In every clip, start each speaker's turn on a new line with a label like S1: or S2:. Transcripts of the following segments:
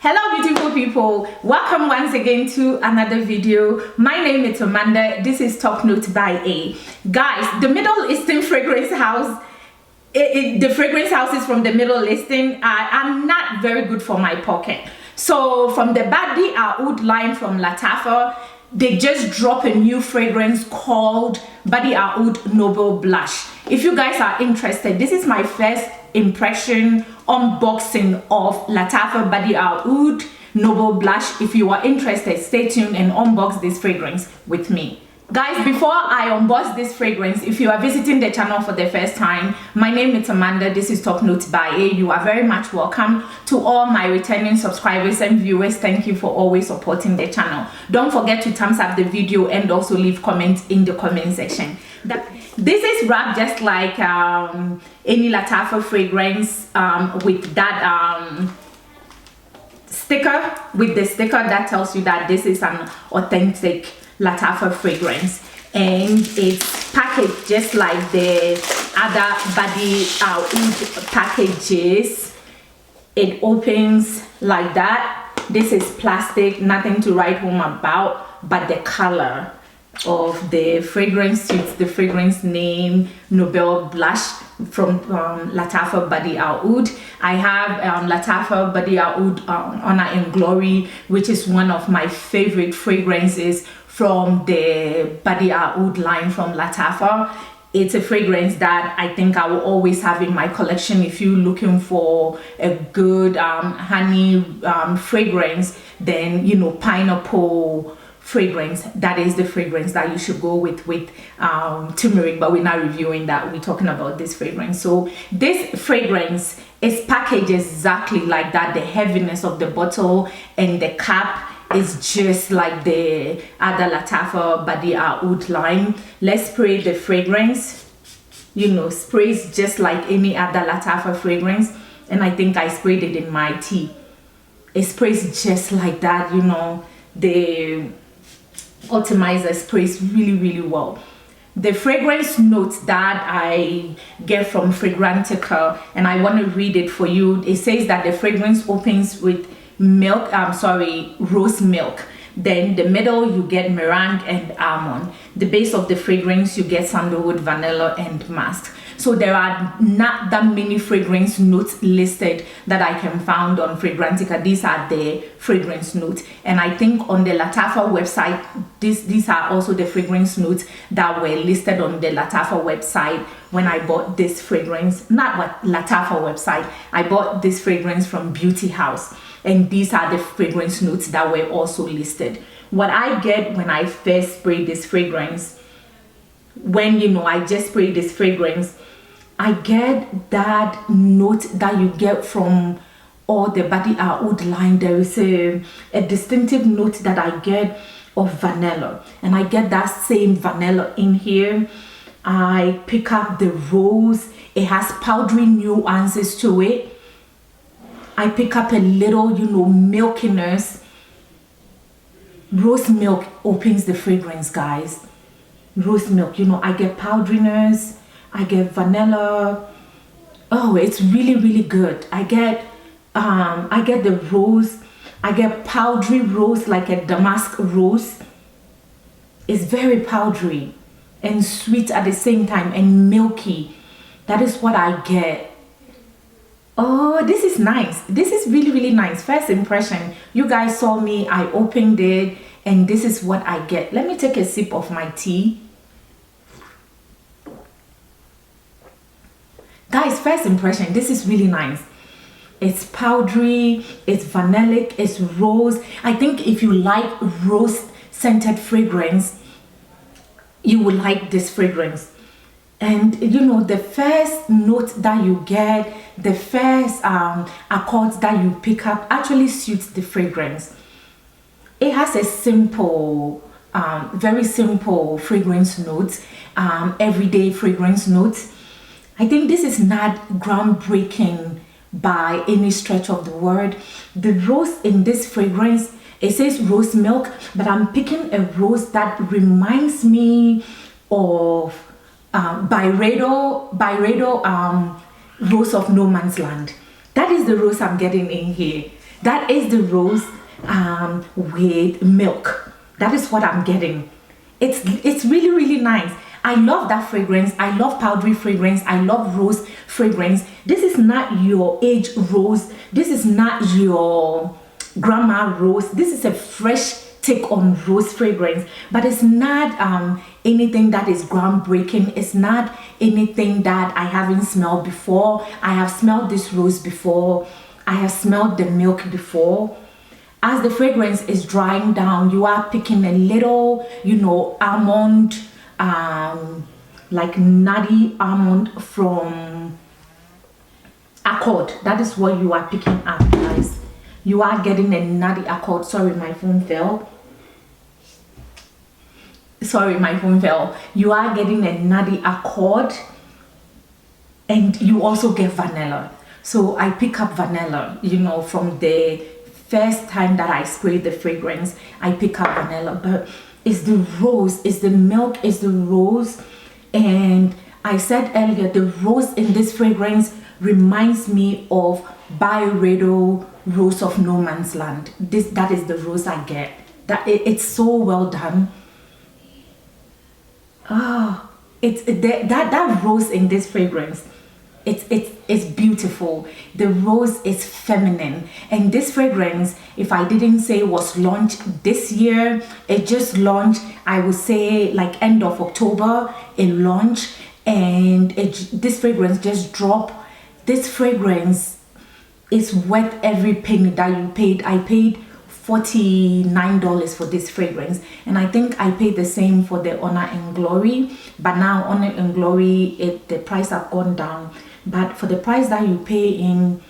S1: Hello beautiful people, welcome once again to another video. My name is Amanda. This is Top Note by A. Guys, the Middle Eastern fragrance house, the fragrance houses from the Middle Eastern are not very good for my pocket. So from the Badi Oud line from Lattafa, they just dropped a new fragrance called Badi Oud Noble Blush. If you guys are interested, this is my first impression unboxing of Lattafa Badi Oud Noble Blush. If you are interested, stay tuned and unbox this fragrance with me. Guys, before I unbox this fragrance, if you are visiting the channel for the first time, my name is Amanda. This is Top Note by A. You are very much welcome. To all my returning subscribers and viewers, thank you for always supporting the channel. Don't forget to thumbs up the video and also leave comments in the comment section. This is wrapped just like any Lattafa fragrance with that sticker, with the sticker that tells you that this is an authentic Lattafa fragrance, and it's packaged just like the other Badi Oud packages. It opens like that. This is plastic, nothing to write home about, but the color of the fragrance suits the fragrance name Noble Blush from Lattafa Badi Oud. I have Lattafa Badi Oud Honor and Glory, which is one of my favorite fragrances from the Badi Oud line from Lattafa. It's a fragrance that I think I will always have in my collection. If you're looking for a good honey fragrance, then you know, pineapple fragrance, that is the fragrance that you should go with turmeric, but we're not reviewing that. We're talking about this fragrance. So this fragrance is packaged exactly like that. The heaviness of the bottle and the cap is just like the other Lattafa Badi Oud line. Let's spray the fragrance. You know, sprays just like any other Lattafa fragrance, and I think I sprayed it in my tea. It sprays just like that. You know, the atomizer sprays really well. The fragrance notes that I get from Fragrantica, and I want to read it for you. It says that the fragrance opens with milk, rose milk. Then the middle you get meringue and almond. The base of the fragrance you get sandalwood, vanilla and musk. So there are not that many fragrance notes listed that I can find on Fragrantica. These are the fragrance notes, and I think on the Lattafa website these are also the fragrance notes that were listed on the Lattafa website when I bought this fragrance. Not what Lattafa website, I bought this fragrance from Beauty House, and these are the fragrance notes that were also listed. What I get when I first spray this fragrance, when you know I just spray this fragrance, I get that note that you get from all the Badi Oud line. There is a distinctive note that I get of vanilla, and I get that same vanilla in here. I pick up the rose. It has powdery nuances to it. I pick up a little, you know, milkiness. Rose milk opens the fragrance, guys. Rose milk, you know, I get powderiness, I get vanilla. Oh, it's really good. I get the rose. I get powdery rose, like a damask rose. It's very powdery and sweet at the same time, and milky. That is what I get. Oh, this is nice. This is really nice. First impression, you guys saw me, I opened it, and this is what I get. Let me take a sip of my tea. Guys, first impression, this is really nice. It's powdery, it's vanillic, it's rose. I think if you like rose scented fragrance, you will like this fragrance. And you know, the first note that you get, the first accords that you pick up actually suits the fragrance. It has a simple, very simple fragrance notes, everyday fragrance notes. I think this is not groundbreaking by any stretch of the word. The rose in this fragrance, it says rose milk, but I'm picking a rose that reminds me of Byredo Rose of No Man's Land. That is the rose I'm getting in here. That is the rose with milk. That is what I'm getting. It's really, really nice. I love that fragrance. I love powdery fragrance. I love rose fragrance. This is not your aged rose. This is not your grandma rose. This is a fresh take on rose fragrance, but it's not anything that is groundbreaking. It's not anything that I haven't smelled before. I have smelled this rose before. I have smelled the milk before. As the fragrance is drying down, you are picking a little, almond, like nutty almond from Accord. That is what you are picking up, guys. You are getting a nutty Accord. Sorry, my phone fell. You are getting a nutty Accord, and you also get vanilla. So I pick up vanilla, from the first time that I sprayed the fragrance. I pick up vanilla, but it's the rose, it's the milk, it's the rose. And I said earlier, the rose in this fragrance reminds me of Byredo Rose of No Man's Land. That is the rose I get. It's so well done. Oh, that rose in this fragrance, it's beautiful. The rose is feminine, and this fragrance, if I didn't say it was launched this year, it just launched, I would say like end of October it launched, and this fragrance just dropped. This fragrance is worth every penny that you paid. I paid $49 for this fragrance, and I think I paid the same for the Honor and Glory, but now Honor and Glory, the price have gone down. But for the price that you pay in,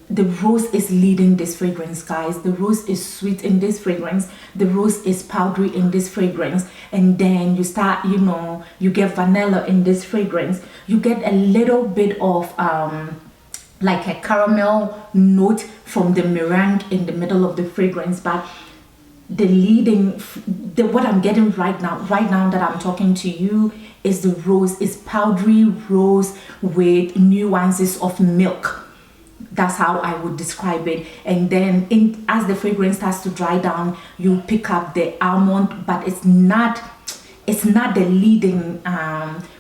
S1: the rose is leading this fragrance, guys. The rose is sweet in this fragrance. The rose is powdery in this fragrance. And then you start, you get vanilla in this fragrance. You get a little bit of like a caramel note from the meringue in the middle of the fragrance. But what I'm getting right now that I'm talking to you, is the rose, is powdery rose with nuances of milk. That's how I would describe it. And then as the fragrance starts to dry down, you pick up the almond, but it's not the leading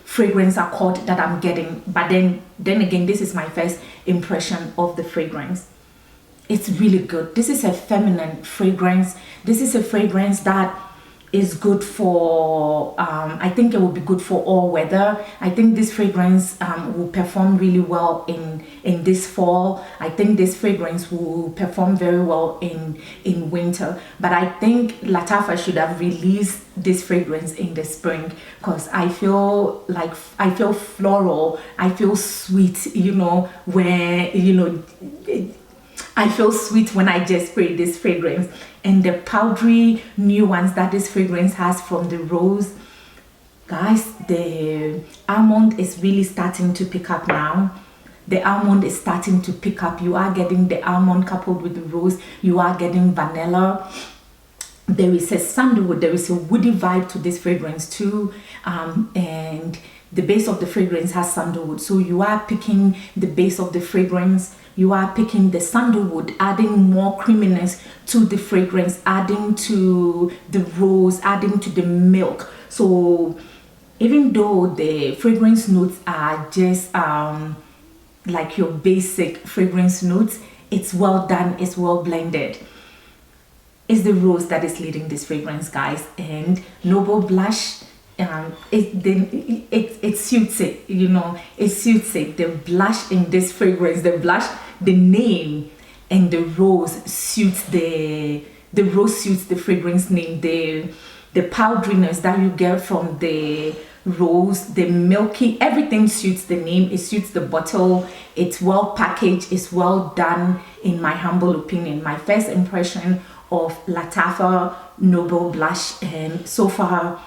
S1: fragrance Accord that I'm getting. But then again, this is my first impression of the fragrance. It's really good. This is a feminine fragrance. This is a fragrance that is good for, I think it will be good for all weather. I think this fragrance will perform really well in this fall. I think this fragrance will perform very well in winter. But I think Lattafa should have released this fragrance in the spring, because I feel floral, I feel sweet, I feel sweet when I just spray this fragrance. And the powdery nuance that this fragrance has from the rose, guys, the almond is really starting to pick up now. The almond is starting to pick up. You are getting the almond coupled with the rose. You are getting vanilla. There is a sandalwood, there is a woody vibe to this fragrance too. And the base of the fragrance has sandalwood. So you are picking the base of the fragrance. You are picking the sandalwood, adding more creaminess to the fragrance, adding to the rose, adding to the milk. So even though the fragrance notes are just like your basic fragrance notes, it's well done, it's well blended. It's the rose that is leading this fragrance, guys. And Noble Blush, it suits it, it suits it. The blush in this fragrance, the name, and the rose suits the rose suits the fragrance name. The powderiness that you get from the rose, the milky, everything suits the name. It suits the bottle. It's well packaged, it's well done, in my humble opinion. My first impression of Lattafa Noble Blush, and so far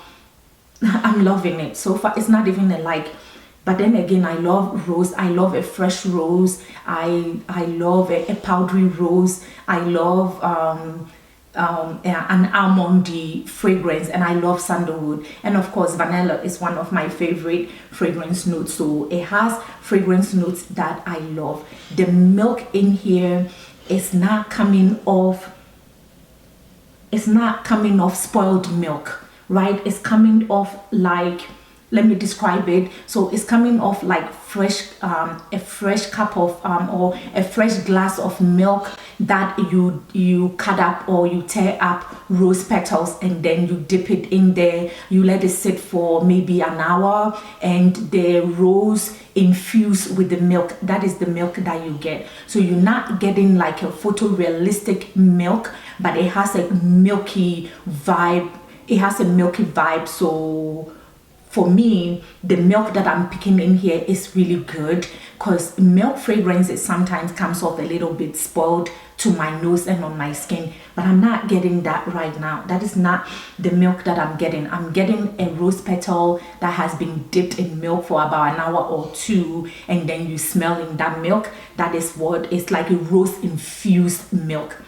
S1: I'm loving it. So far it's not even a like. But then again, I love rose. I love a fresh rose. I love a powdery rose. I love an almondy fragrance, and I love sandalwood. And of course, vanilla is one of my favorite fragrance notes. So it has fragrance notes that I love. The milk in here it's not coming off spoiled milk, right? It's coming off like, let me describe it. So it's coming off like fresh, a fresh cup of or a fresh glass of milk that you cut up or you tear up rose petals, and then you dip it in there, you let it sit for maybe an hour, and the rose infuse with the milk. That is the milk that you get. So you're not getting like a photorealistic milk, but it has a milky vibe. So for me, the milk that I'm picking in here is really good, because milk fragrance sometimes comes off a little bit spoiled to my nose and on my skin, but I'm not getting that right now. That is not the milk that I'm getting. I'm getting a rose petal that has been dipped in milk for about an hour or two, and then you smell in that milk. That is what it's like, a rose infused milk.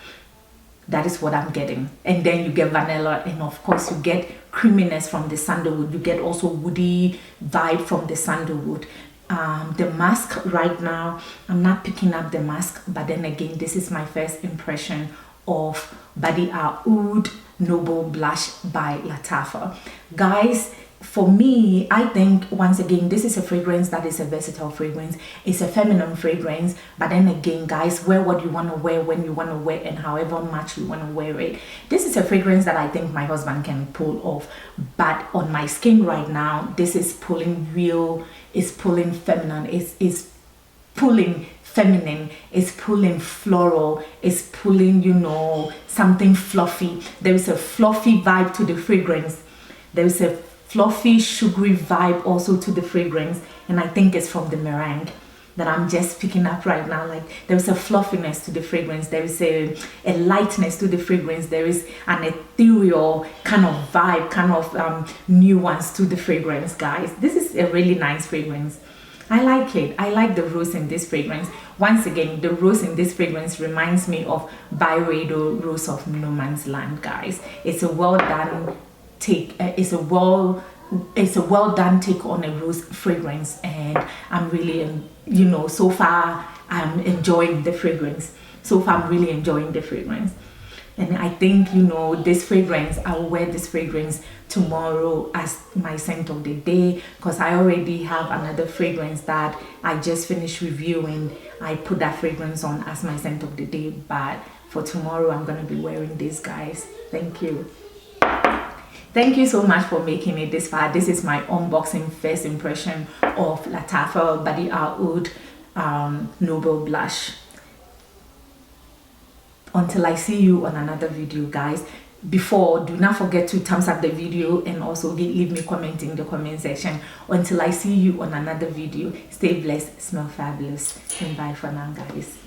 S1: That is what I'm getting. And then you get vanilla, and of course you get creaminess from the sandalwood. You get also woody vibe from the sandalwood. The mask right now, I'm not picking up the mask, but then again, this is my first impression of Lattafa Noble Blush by Lattafa. Guys, for me, I think once again, this is a fragrance that is a versatile fragrance. It's a feminine fragrance, but then again, guys, wear what you want to wear when you want to wear, and however much you want to wear it. This is a fragrance that I think my husband can pull off, but on my skin right now, this is pulling real, it's pulling feminine, it's pulling feminine, it's pulling floral, it's pulling, you know, something fluffy. There is a fluffy vibe to the fragrance. There is a fluffy, sugary vibe also to the fragrance, and I think it's from the meringue that I'm just picking up right now. Like, there's a fluffiness to the fragrance, there is a lightness to the fragrance, there is an ethereal kind of vibe, kind of nuance to the fragrance, guys. This is a really nice fragrance. I like it. I like the rose in this fragrance. Once again, the rose in this fragrance reminds me of Byredo Rose of No Man's Land, guys. It's a well done take. It's a well done take on a rose fragrance, and I'm really, you know, so far I'm enjoying the fragrance. So far I'm really enjoying the fragrance. And I think, you know, this fragrance, I will wear this fragrance tomorrow as my scent of the day, because I already have another fragrance that I just finished reviewing. I put that fragrance on as my scent of the day, but for tomorrow I'm going to be wearing this, guys. Thank you. Thank you so much for making it this far. This is my unboxing first impression of Lattafa Noble Blush. Until I see you on another video, guys, before, do not forget to thumbs up the video and also leave me comment in the comment section. Until I see you on another video, stay blessed, smell fabulous, and bye for now, guys.